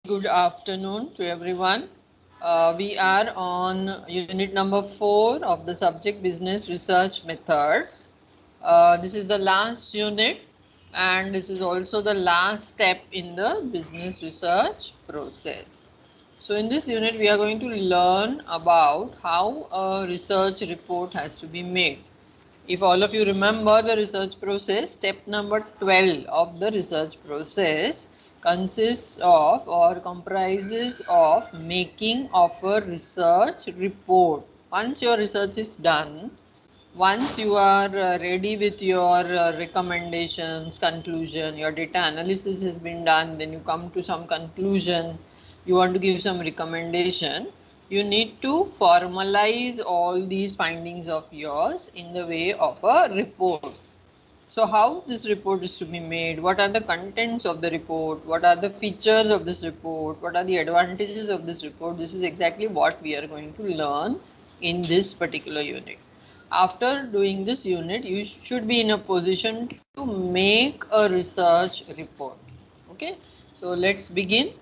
good afternoon to everyone. We are on unit number 4 of the subject business research methods. This is the last unit and this is also the last step in the business research process. So in this unit we are going to learn about how a research report has to be made. If all of you remember the research process, step number 12 of the research process consists of or comprises of making of a research report. Once your research is done, once you are ready with your recommendations, conclusion, your data analysis has been done, then you come to some conclusion, you want to give some recommendation, you need to formalize all these findings of yours in the way of a report. So how this report is to be made, what are the contents of the report, what are the features of this report, what are the advantages of this report, this is exactly what we are going to learn in this particular unit. After doing this unit, you should be in a position to make a research report. Okay, so let's begin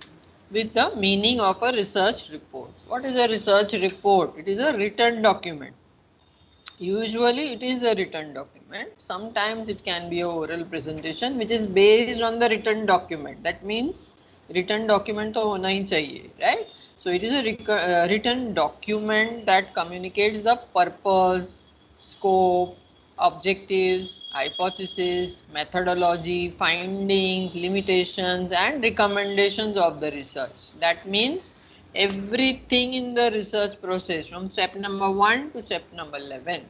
with the meaning of a research report. What is a research report? It is a written document. Usually it is a written document. Sometimes it can be a oral presentation which is based on the written document. That means written document to hona hi chahiye, right? So it is a written document that communicates the purpose, scope, objectives, hypothesis, methodology, findings, limitations and recommendations of the research. That means everything in the research process from step number 1 to step number 11,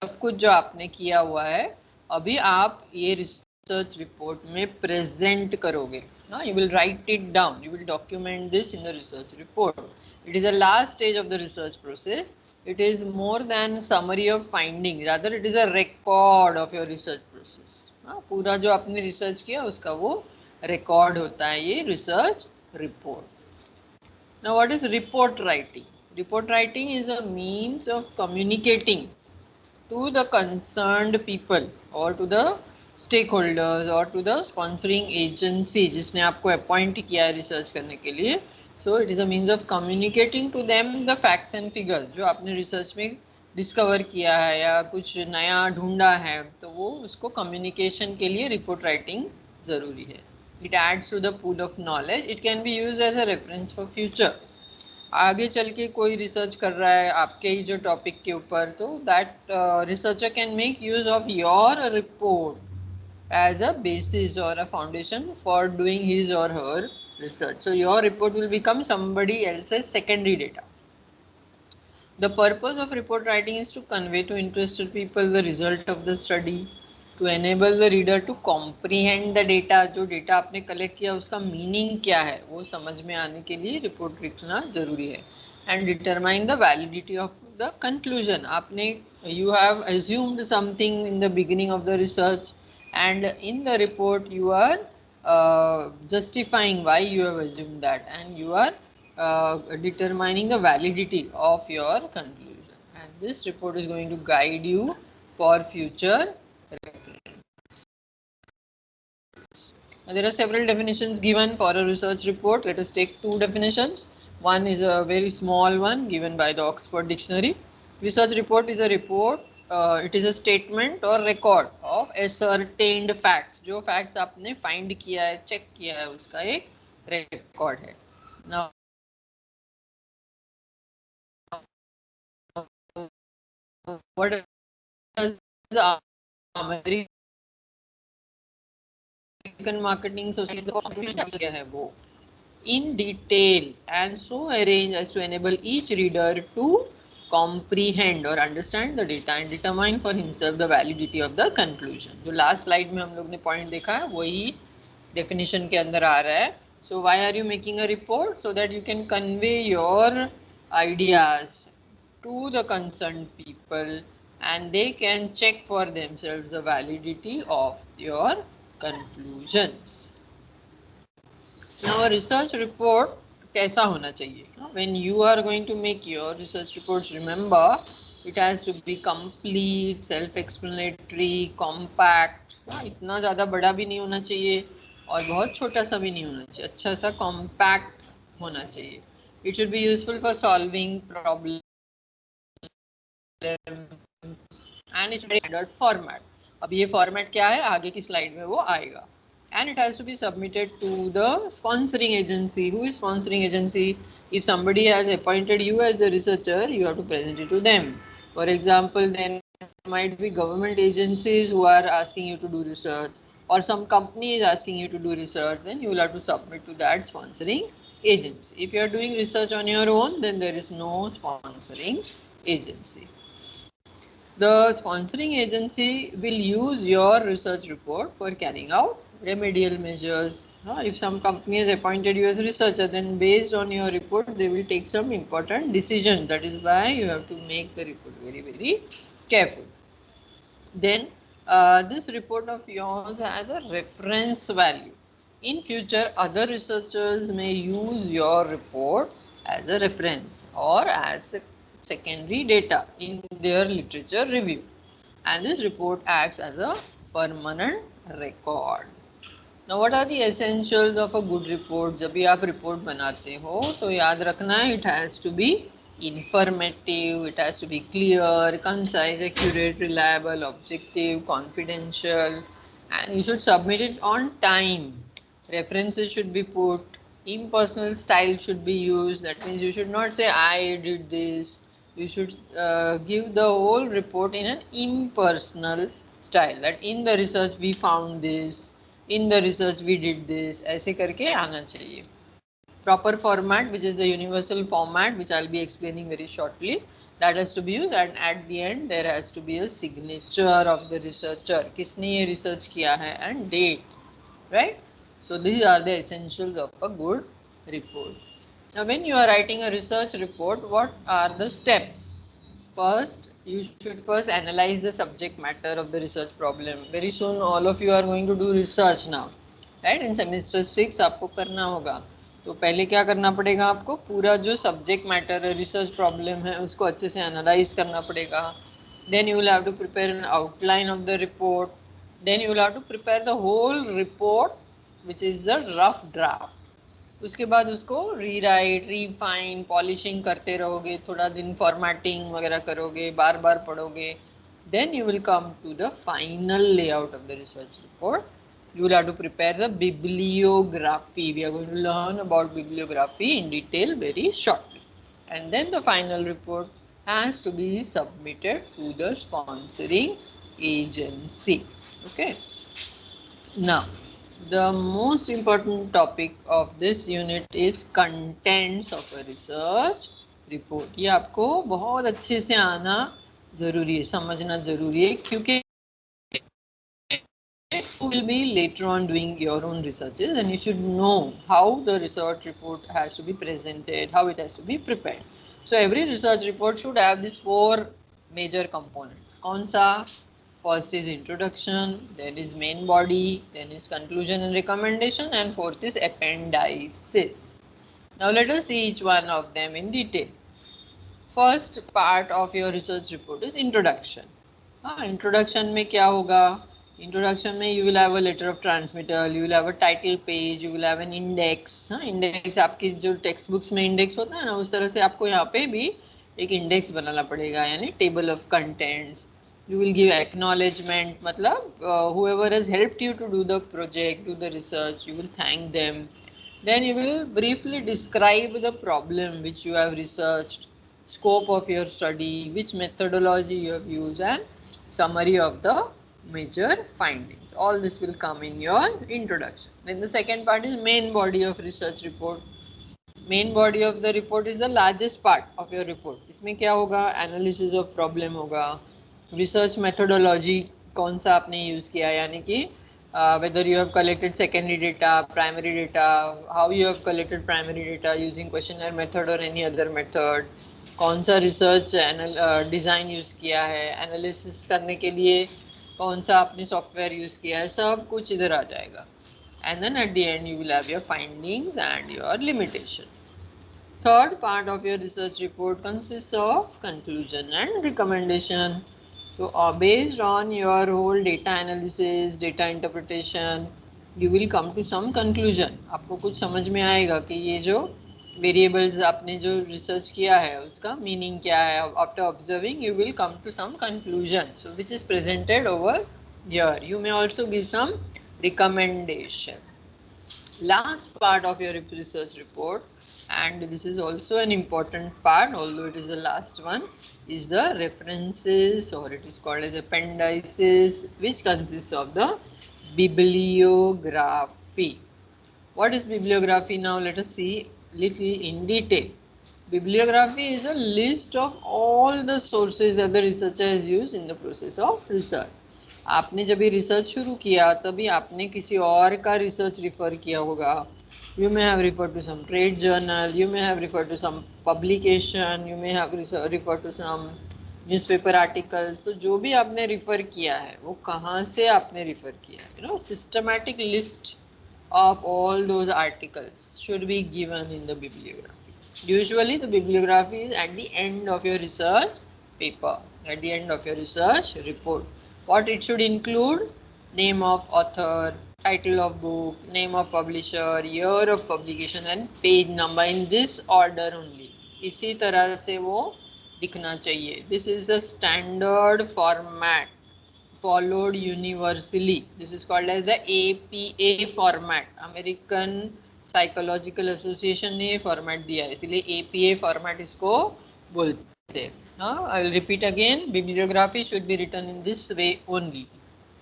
सब कुछ जो आपने किया हुआ है अभी आप ये रिसर्च रिपोर्ट में प्रेजेंट करोगे ना. You will write it down, you will document this in the research report. It is the last stage of the research process. It is more than summary of findings, rather it is a record of your research process. पूरा जो आपने research किया उसका वो record होता है ये research report. Now what is report writing? Report writing is a means of communicating to the concerned people or to the stakeholders or to the sponsoring agency जिसने आपको appoint किया है research करने के लिए. So it is a means of communicating to them the facts and figures जो आपने research में discover किया है या कुछ नया ढूंढा है तो वो उसको communication के लिए report writing ज़रूरी है. It adds to the pool of knowledge. It can be used as a reference for future. आगे चल के कोई रिसर्च कर रहा है आपके ही जो टॉपिक के ऊपर तो that researcher can make use of your report as a basis or a foundation for doing his or her research. So your report will become somebody else's secondary data. The purpose of report writing is to convey to interested people the result of the study, to enable the reader to comprehend the data. जो data आपने collect किया उसका meaning क्या है वो समझ में आने के लिए report लिखना जरूरी है. And determine the validity of the conclusion. आपने you have assumed something in the beginning of the research and in the report you are justifying why you have assumed that and you are determining the validity of your conclusion, and this report is going to guide you for future reference. Now, there are several definitions given for a research report. Let us take two definitions. One is a very small one given by the Oxford Dictionary. Research report is a report, it is a statement or record of ascertained facts. जो facts आपने find किया है, check किया है, उसका एक record है. Now what does the American Marketing Society है वो in detail and so arrange as to enable each reader to comprehend or understand the data and determine for himself the validity of the conclusion. जो last slide में हम लोग ने point देखा है वही definition के अंदर आ रहा है. So why are you making a report? So that you can convey your ideas to the concerned people and they can check for themselves the validity of your conclusions. Now a research report कैसा होना चाहिए? When you are going to make your research reports, remember it has to be complete, self-explanatory, compact. इतना ज़्यादा बड़ा भी नहीं होना चाहिए और बहुत छोटा सा भी नहीं होना चाहिए. अच्छा सा compact होना चाहिए. It should be useful for solving problems and it should be standard format. अब ये format क्या है आगे की slide में वो आएगा. And it has to be submitted to the sponsoring agency. Who is sponsoring agency? If somebody has appointed you as the researcher, you have to present it to them. For example, then might be government agencies who are asking you to do research, or some company is asking you to do research, then you will have to submit to that sponsoring agency. If you are doing research on your own, then there is no sponsoring agency. The sponsoring agency will use your research report for carrying out remedial measures. If some company has appointed you as a researcher, then based on your report, they will take some important decision. That is why you have to make the report very, very careful. Then this report of yours has a reference value. In future, other researchers may use your report as a reference or as a secondary data in their literature review, and this report acts as a permanent record. Now, what are the essentials of a good report? जब भी आप report बनाते हो तो याद रखना it has to be informative, it has to be clear, concise, accurate, reliable, objective, confidential, and you should submit it on time. References should be put, impersonal style should be used. That means you should not say I did this. You should give the whole report in an impersonal style, that in the research we found this, in the research we did this, ऐसे करके आना चाहिए. Proper format, which is the universal format, which I'll be explaining very shortly, that has to be used, and at the end there has to be a signature of the researcher, किसने ये research किया है, and date, right? So these are the essentials of a good report. Now when you are writing a research report, what are the steps? First, you should first analyze the subject matter of the research problem. Very soon all of you are going to do research now, right? In semester 6 आपको करना होगा. तो पहले क्या करना पड़ेगा आपको, पूरा जो सब्जेक्ट मैटर है, रिसर्च प्रॉब्लम है, उसको अच्छे से एनालाइज करना पड़ेगा. Then you will have to prepare an outline of the report. Then you will have to prepare the whole report which is the rough draft. उसके बाद उसको रीराइट, रीफाइन, पॉलिशिंग करते रहोगे, थोड़ा दिन फॉर्मेटिंग वगैरह करोगे, बार बार पढ़ोगे. Then you will come to the final layout of the research report. You will have to prepare the bibliography. We are going to learn about bibliography in detail very shortly. And then the final report has to be submitted to the sponsoring agency. Okay. Now, the most important topic of this unit is contents of a research report. ये आपको बहुत अच्छे से आना ज़रूरी है, समझना ज़रूरी है, क्योंकि you will be later on doing your own researches and you should know how the research report has to be presented, how it has to be prepared. So every research report should have these 4 major components. कौन सा? First is introduction, then is main body, then is conclusion and recommendation, and fourth is appendices. Now let us see each one of them in detail. First part of your research report is introduction. Introduction में क्या होगा? Introduction में you will have a letter of transmittal, you will have a title page, you will have an index. Index आपकी जो text books में index होता है ना, उस तरह से आपको यहाँ पे भी एक index बनाना पड़ेगा, यानी table of contents. You will give acknowledgement, मतलब whoever has helped you to do the project, do the research, you will thank them. Then you will briefly describe the problem which you have researched, scope of your study, which methodology you have used, and summary of the major findings. All this will come in your introduction. Then the second part is main body of research report. Main body of the report is the largest part of your report. इसमें क्या होगा? Analysis of problem होगा, research methodology कौन सा आपने use किया, यानी कि whether you have collected secondary data, primary data, how you have collected primary data using questionnaire method or any other method, कौन सा research design use किया है, analysis करने के लिए कौन सा आपने software use किया है, सब कुछ इधर आ जाएगा. And then at the end you will have your findings and your limitation. Third part of your research report consists of conclusion and recommendation. So based on your whole data analysis, data interpretation, you will come to some conclusion. आपको कुछ समझ में आएगा कि ये जो variables आपने जो रिसर्च किया है उसका मीनिंग क्या है. After observing you will come to some conclusion, so which is presented over here. You may also give some recommendation. Last part of your research report, and this is also an important part although it is the last one, is the references, or it is called as appendices, which consists of the bibliography. What is bibliography? Now let us see little in detail. Bibliography is a list of all the sources that the researcher has used in the process of research. आपने जब भी research शुरू किया तभी आपने किसी और का रिसर्च रिफर किया होगा. You may have referred to some trade journal, you may have referred to some publication, you may have referred to some newspaper articles. तो जो भी आपने रिफर किया है वो कहाँ से आपने रिफर किया है. Systematic list of all those articles should be given in the bibliography. Usually the bibliography is at the end of your research paper, at the end of your research report. What it should include: name of author, title of book, name of publisher, year of publication and page number, in this order only. इसी तरह से वो दिखना चाहिए. This is the standard format followed universally. This is called as the APA format. American Psychological Association ने format दिया है, इसलिए APA फॉर्मेट इसको बोलते हैं. I will repeat again. Bibliography should be written in this way only.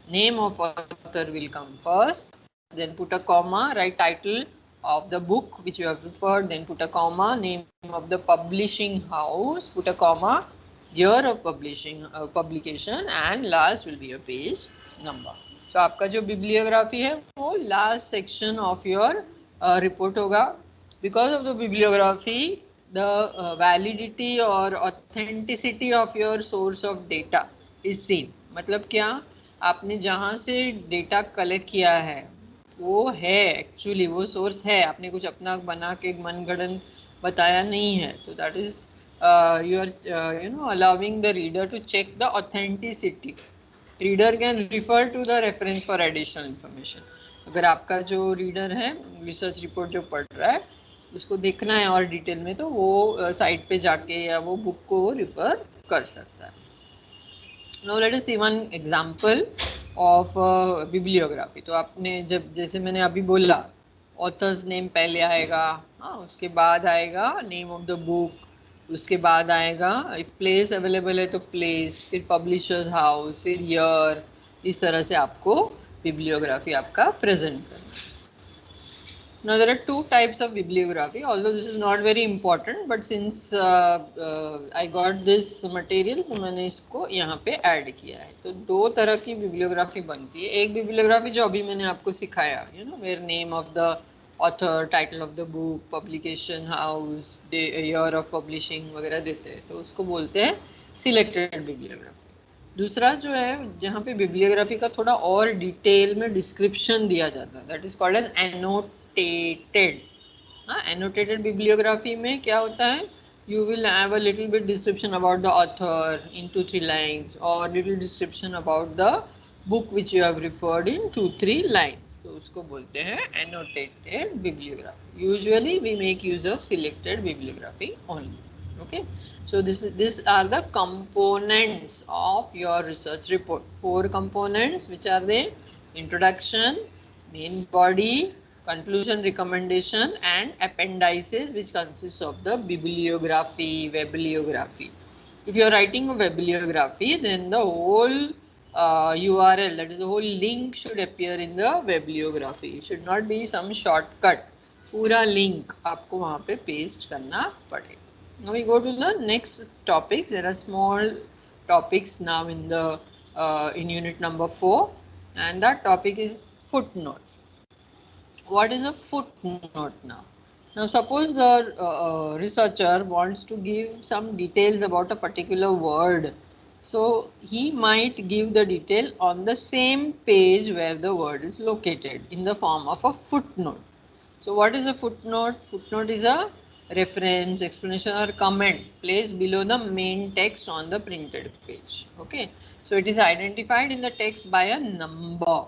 Name of author will come first, then put a comma, write title of the book which you have referred, then put a comma, name of the publishing house, put a comma, year of publication, and last will be a page number. So आपका जो bibliography है वो last section of your report होगा. Because of the bibliography, the validity or authenticity of your source of data is seen. मतलब क्या, आपने जहाँ से डेटा कलेक्ट किया है वो है एक्चुअली, वो सोर्स है, आपने कुछ अपना बना के मनगढ़ंत बताया नहीं है. तो that is you are allowing the reader to check the authenticity. Reader can refer to the reference for additional information. अगर आपका जो रीडर है रिसर्च रिपोर्ट जो पढ़ रहा है उसको देखना है और डिटेल में, तो वो साइट पे जाके या वो बुक को रिफर कर सकता है. Now let us see one example of bibliography. तो आपने जब, जैसे मैंने अभी बोला, ऑथर्स नेम पहले आएगा, उसके बाद आएगा नेम ऑफ द बुक, उसके बाद आएगा इफ प्लेस अवेलेबल है तो प्लेस, फिर पब्लिशर्स हाउस, फिर ईयर. इस तरह से आपको बिब्लियोग्राफी आपका प्रेजेंट करना है. Now there are two types of bibliography, although this is not very important, but since I got this material तो मैंने इसको यहाँ पे ऐड किया है. तो दो तरह की बिब्लियोग्राफी बनती है. एक बिब्लियोग्राफी जो अभी मैंने आपको सिखाया, where name of the author, title of the book, publication house, year of publishing वगैरह देते हैं, तो उसको बोलते हैं सिलेक्टेड बिब्लियोग्राफी. दूसरा जो है जहाँ पे बिब्लियोग्राफी का थोड़ा और डिटेल में डिस्क्रिप्शन दिया जाता है, that is called as annotated. Annotated bibliography में क्या होता है, you will have a little bit description about the author in 2-3 lines, or little description about the book which you have referred in 2-3 lines. तो उसको बोलते हैं annotated bibliography. Usually we make use of selected bibliography only. Okay, so these are the components of your research report. 4 components, which are the introduction, main body, conclusion, recommendation, and appendices, which consists of the bibliography, bibliography. If you are writing a bibliography, then the whole URL, that is the whole link, should appear in the bibliography. It should not be some shortcut. पूरा link आपको वहाँ पे paste करना पड़ेगा. Now we go to the next topic. There are small topics now in the in unit number 4, and that topic is footnote. What is a footnote now? Now suppose the researcher wants to give some details about a particular word. So he might give the detail on the same page where the word is located in the form of a footnote. So what is a footnote? Footnote is a reference, explanation or comment placed below the main text on the printed page. Okay, so it is identified in the text by a number.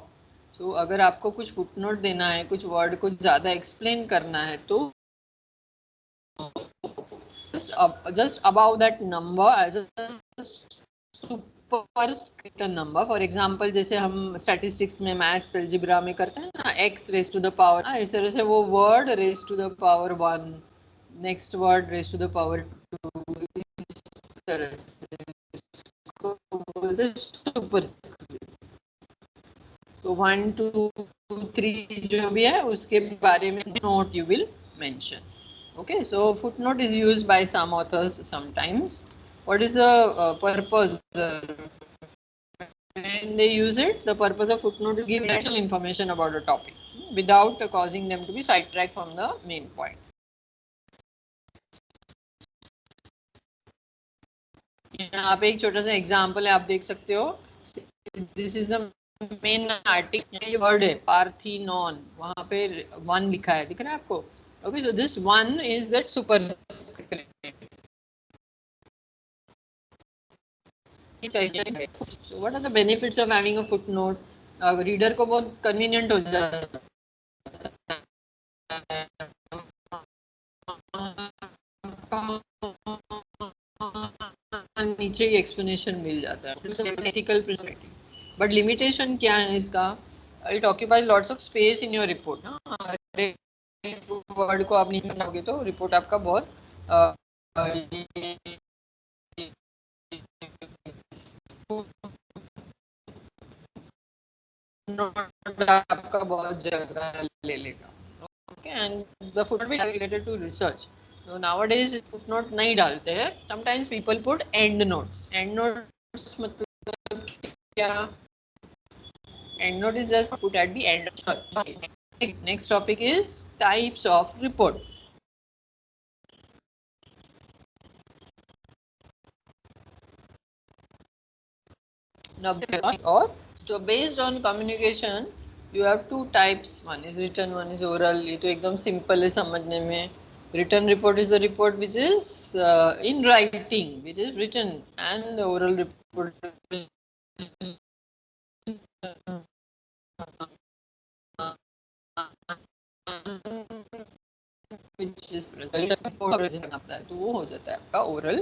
So अगर आपको कुछ footnote देना है, कुछ word को ज़्यादा explain करना है, तो just above that number as a superscript number. For example, जैसे हम statistics में maths algebra में करते हैं ना, x raised to the power, इस तरह से वो word raised to the power 1, next word raised to the power 2, इस तरह से इसको बोलते हैं superscript. तो 1 2 3 जो भी है उसके बारे में note you will mention. Okay, so footnote is used by some authors sometimes. What is the purpose? When they use it, the purpose of footnote is to give additional information about the topic without causing them to be sidetracked from the main point. यहाँ पे एक छोटा सा example है, आप देख सकते हो. This is the main article, ये वर्ड है पार्थिनॉन, वहां पे 1 लिखा है, दिख रहा है आपको. Okay, so this 1 is that superscript. So what are the benefits of having a footnote? Reader को बहुत कन्वीनियंट हो जाता है, नीचे ही एक्सप्लेनेशन मिल जाता है, टेक्निकल पर्सपेक्टिव. बट लिमिटेशन क्या है इसका? It occupies lots of space in your report. Word को आप नहीं बनाओगे तो रिपोर्ट आपका बहुत आपका बहुत जगह ले लेगा. Okay, and the footnote is related to research. So nowadays footnote नहीं डालते हैं. Sometimes people put end notes. End notes मतलब क्या? End note is just put at the end. Next topic is types of report. Now, or so based on communication, you have two types. One is written, one is oral. ये तो एकदम simple है समझने में. Written report is the report which is in writing, which is written, and the oral report which is present आपका है, तो वो हो जाता है आपका oral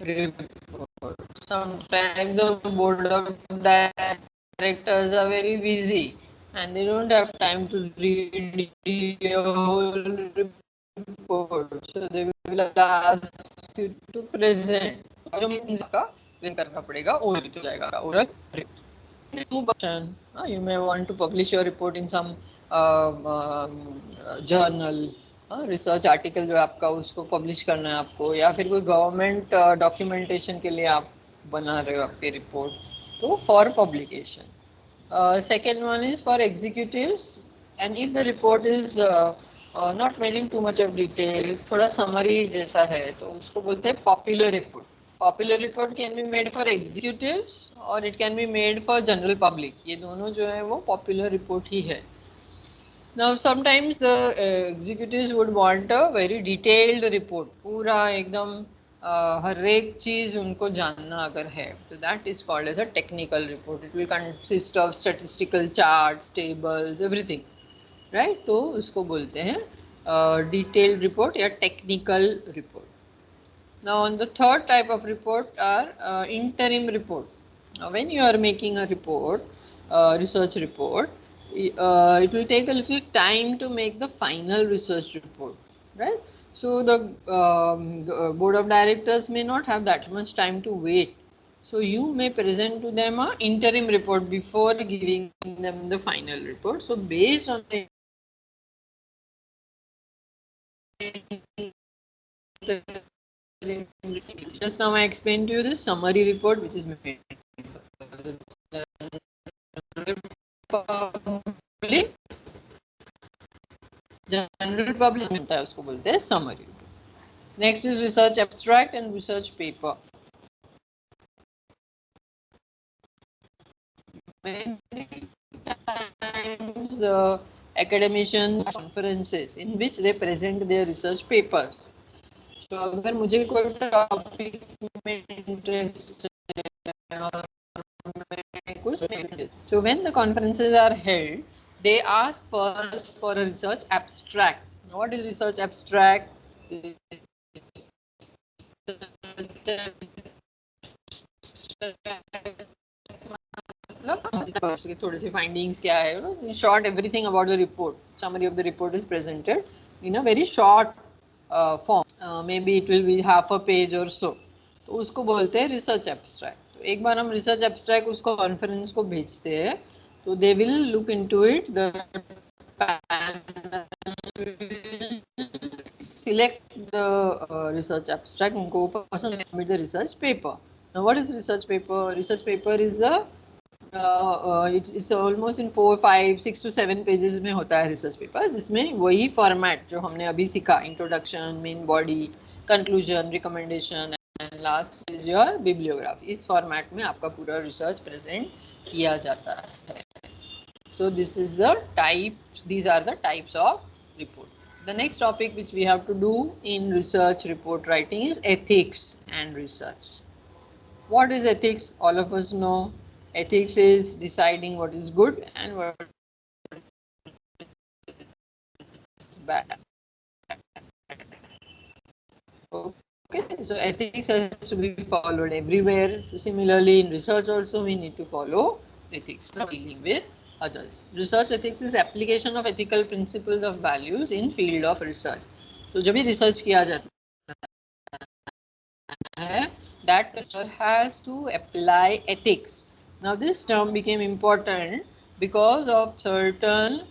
report. Sometimes the board of directors are very busy and they don't have time to read your whole report, so they will ask you to present. जो means का present करना पड़ेगा, oral तो जाएगा oral. You may want to publish your report in some journal. Research article जो आपका उसको publish करना है आपको, या फिर कोई गवर्नमेंट डॉक्यूमेंटेशन के लिए आप बना रहे हो आपकी रिपोर्ट, तो for publication. Second one is for executives, and if the report is not made in too much of detail, थोड़ा समरी जैसा है, तो उसको बोलते हैं popular report. Popular report can be made for executives और it can be made for general public. ये दोनों जो है वो पॉपुलर रिपोर्ट ही है. Now sometimes the executives would want a very detailed report, पूरा एकदम हर एक चीज उनको जानना अगर है, तो that is called as a technical report. It will consist of statistical charts, tables, everything, right? तो उसको बोलते हैं detailed report या technical report. Now on the third type of report are interim report. Now when you are making a report, research report, it will take a little time to make the final research report, right? So the board of directors may not have that much time to wait. So you may present to them a interim report before giving them the final report. So based on the just now I explained to you this summary report which is made public. General public होता है उसको बोलते हैं summary. Next is research abstract and research paper. academician conferences in which they present their research papers. So अगर मुझे कोई topic में interest है, so when the conferences are held, they ask first for a research abstract. What is research abstract? थोड़े से findings क्या है, in short everything about the report, summary of the report is presented in a very short form, maybe it will be half a page or so, तो उसको बोलते हैं research abstract. तो एक बार हम research abstract उसको conference को भेजते हैं, तो they will look into it, the panel select the research abstract, उनको पसंद है, submit the research paper. Now what is research paper? Research paper is a it's almost in 4, 5, 6 to 7 pages में होता है रिसर्च पेपर, जिसमें वही format जो हमने अभी सीखा, introduction, main body, conclusion, recommendation and last is your bibliography, इस फॉर्मेट में आपका पूरा रिसर्च प्रेजेंट किया जाता है. So this is the type, these are the types of report. The next topic which we have to do in research report writing is ethics and research. What is ethics? All of us know. Ethics is deciding what is good and what is bad. Okay, so ethics has to be followed everywhere. So similarly in research also we need to follow ethics for dealing with others. Research ethics is application of ethical principles of values in field of research. So जब भी research किया जाता है, that researcher has to apply ethics. Now this term became important because of certain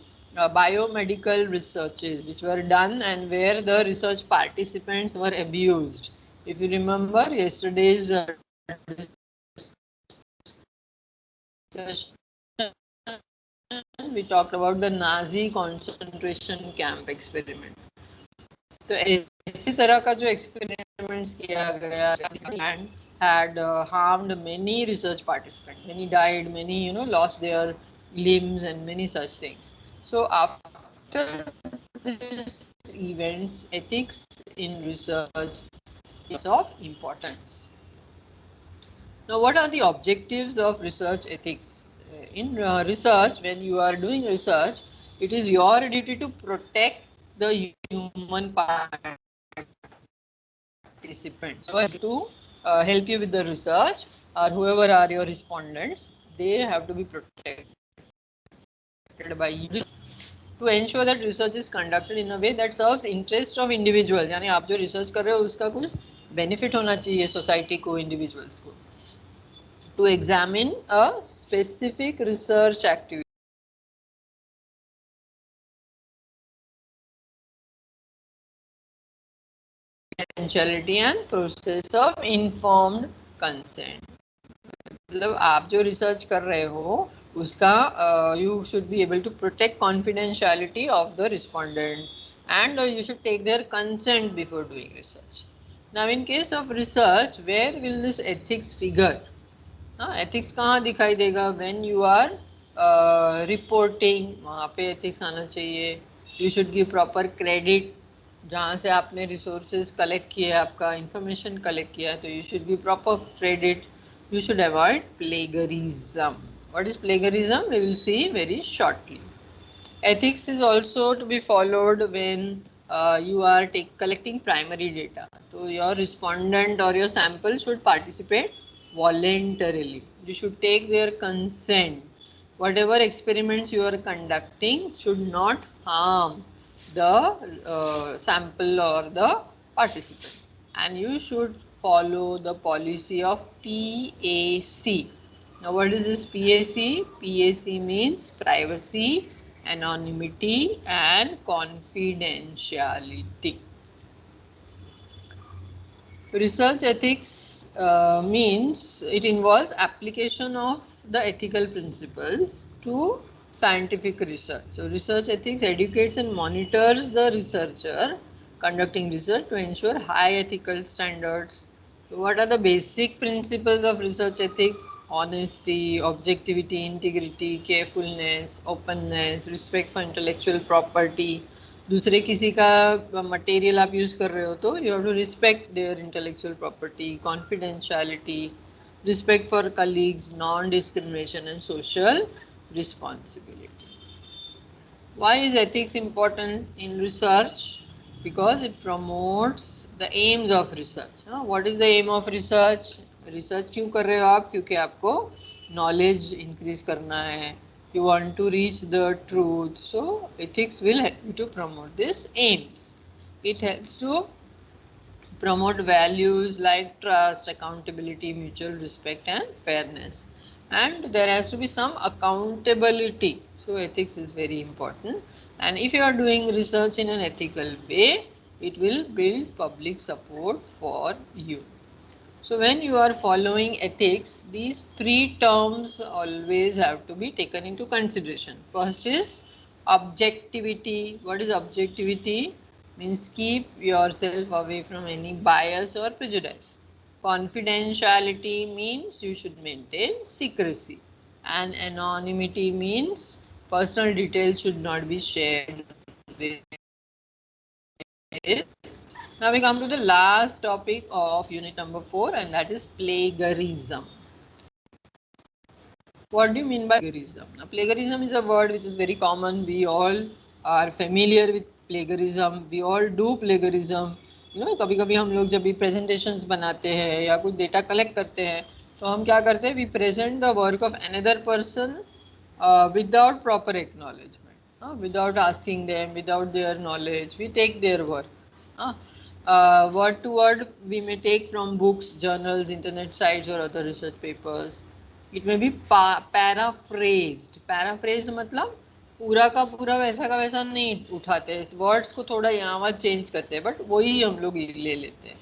biomedical researches which were done and where the research participants were abused. If you remember yesterday's discussion, we talked about the Nazi concentration camp experiment. तो इसी तरह का जो experiments किया गया and had harmed many research participants. Many died, many lost their limbs and many such things. So after these events, ethics in research is of importance. Now, what are the objectives of research ethics? In research, when you are doing research, it is your duty to protect the human participants. So, to help you with the research, or whoever are your respondents, they have to be protected by you. To ensure that research is conducted in a way that serves interest of individuals, यानी आप जो research कर रहे हो उसका कुछ benefit होना चाहिए society को, individuals को. To examine a specific research activity. Confidentiality and process of informed consent. मतलब आप जो रिसर्च कर रहे हो उसका you should be able to protect confidentiality of the respondent and you should take their consent before doing research. Now in case of research, where will this ethics figure? Ethics कहाँ दिखाई देगा? When you are reporting, वहाँ पे ethics आना चाहिए. You should give proper credit, जहाँ से आपने रिसोर्सेज कलेक्ट किए, आपका इंफॉर्मेशन कलेक्ट किया है, तो you should give proper credit. You should avoid plagiarism. What is plagiarism? We will see very shortly. Ethics is also to be followed when you are collecting primary data. So your respondent or your sample should participate voluntarily. You should take their consent. Whatever experiments you are conducting should not harm the sample or the participant. And you should follow the policy of PAC. Now what is this PAC? PAC means privacy, anonymity and confidentiality. Research ethics means it involves application of the ethical principles to scientific research. So research ethics educates and monitors the researcher conducting research to ensure high ethical standards. So what are the basic principles of research ethics? Honesty, objectivity, integrity, carefulness, openness, respect for intellectual property. दूसरे किसी का material आप use कर रहे हो तो you have to respect their intellectual property, confidentiality, respect for colleagues, non discrimination and social responsibility. Why is ethics important in research? Because it promotes the aims of research. What is the aim of research? Research क्यों कर रहे हो आप? क्योंकि आपको knowledge increase करना है. You want to reach the truth. So ethics will help you to promote these aims. It helps to promote values like trust, accountability, mutual respect, and fairness. And there has to be some accountability. So ethics is very important. And if you are doing research in an ethical way, it will build public support for you. So when you are following ethics, these three terms always have to be taken into consideration. First is objectivity. What is objectivity? Means keep yourself away from any bias or prejudice. Confidentiality means you should maintain secrecy. And anonymity means personal details should not be shared with. Now we come to the last topic of unit number 4, and that is plagiarism. What do you mean by plagiarism? Now, plagiarism is a word which is very common. We all are familiar with plagiarism. We all do plagiarism. कभी कभी हम लोग जब भी presentations बनाते हैं या कुछ data collect करते हैं तो हम क्या करते हैं? We present the work of another person without proper acknowledgement, without asking them, without their knowledge. We take their work. Word to word we may take from books, journals, internet sites or other research papers. It may be paraphrased. Paraphrased मतलब पूरा का पूरा वैसा का वैसा नहीं उठाते, words को थोड़ा यहाँ वहाँ चेंज करते हैं, बट वही हम लोग ले लेते हैं.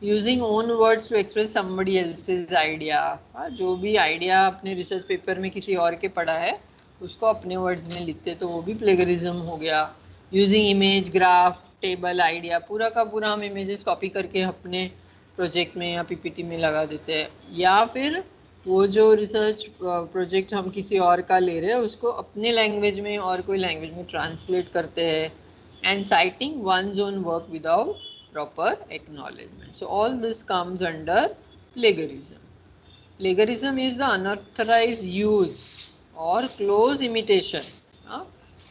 Using own words to express somebody else's idea. जो भी आइडिया अपने रिसर्च पेपर में किसी और के पढ़ा है उसको अपने वर्ड्स में लिखते तो वो भी प्लेगरिज्म हो गया. Using image, graph, table, idea, पूरा का पूरा हम इमेजेस कॉपी करके अपने प्रोजेक्ट में या पीपीटी में लगा देते हैं. या फिर वो जो रिसर्च प्रोजेक्ट हम किसी और का ले रहे हैं उसको अपने लैंग्वेज में और कोई लैंग्वेज में ट्रांसलेट करते हैं. And citing one's own work without proper acknowledgement. So all this comes under plagiarism. Plagiarism is the unauthorized use or close imitation.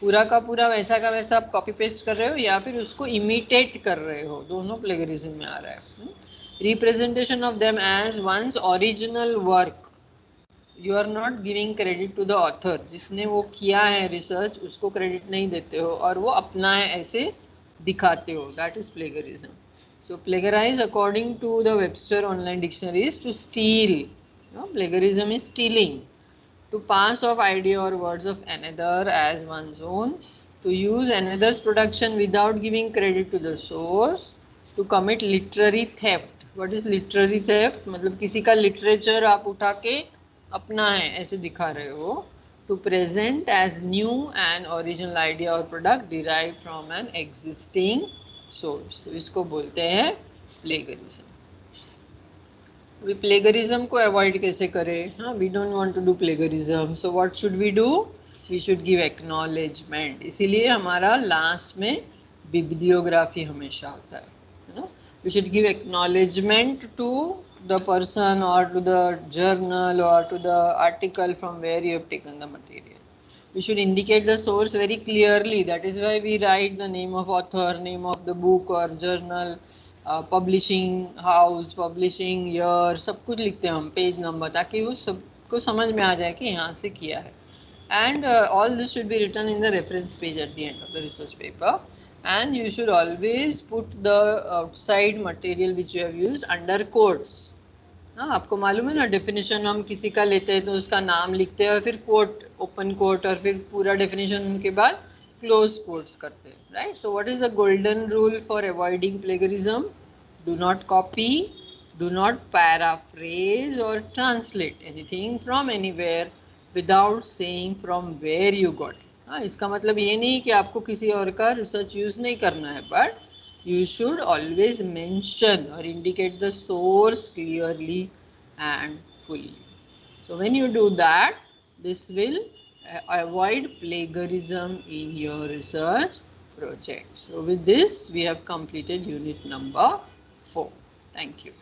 पूरा का पूरा वैसा का वैसा आप कॉपी पेस्ट कर रहे हो या फिर उसको इमिटेट कर रहे हो, दोनों प्लेगरिज्म में आ रहा है. Representation of them as one's original work. You are not giving credit to the author. जिसने वो किया है रिसर्च उसको क्रेडिट नहीं देते हो और वो अपना है ऐसे दिखाते हो. That is plagiarism. So plagiarize according to the Webster Online Dictionary is to steal. Plagiarism is stealing. To pass off idea or words of another as one's own. To use another's production without giving credit to the source. To commit literary theft. What is literary theft? मतलब किसी का literature आप उठा के अपना है ऐसे दिखा रहे हो. To present as new an original idea or product derived from an existing source. तो इसको बोलते हैं प्लेगरिज्म. अभी प्लेगरिज्म को अवॉइड कैसे करें? We don't want to do plagiarism. So what should we do? We should give acknowledgement. इसीलिए हमारा लास्ट में बिब्लियोग्राफी हमेशा आता है. We should give acknowledgement to the person or to the journal or to the article from where you have taken the material. You should indicate the source very clearly. That is why we write the name of author, name of the book or journal, publishing house, publishing year, सब कुछ लिखते हैं हम, page number, ताकि वो सबको समझ में आ जाए कि यहाँ से किया है. And all this should be written in the reference page at the end of the research paper. And you should always put the outside material which you have used under quotes. आपको मालूम है ना, definition हम किसी का लेते हैं तो उसका नाम लिखते हैं और फिर कोट, ओपन कोट और फिर पूरा डेफिनेशन उनके बाद क्लोज कोट्स करते हैं. Right. So what is the golden rule for avoiding plagiarism? Do not copy, do not paraphrase और translate anything from anywhere without saying from where you got. इसका मतलब ये नहीं कि आपको किसी और का रिसर्च यूज नहीं करना है, but you should always mention or indicate the source clearly and fully. So when you do that, this will avoid plagiarism in your research project. So with this, we have completed unit number 4. Thank you.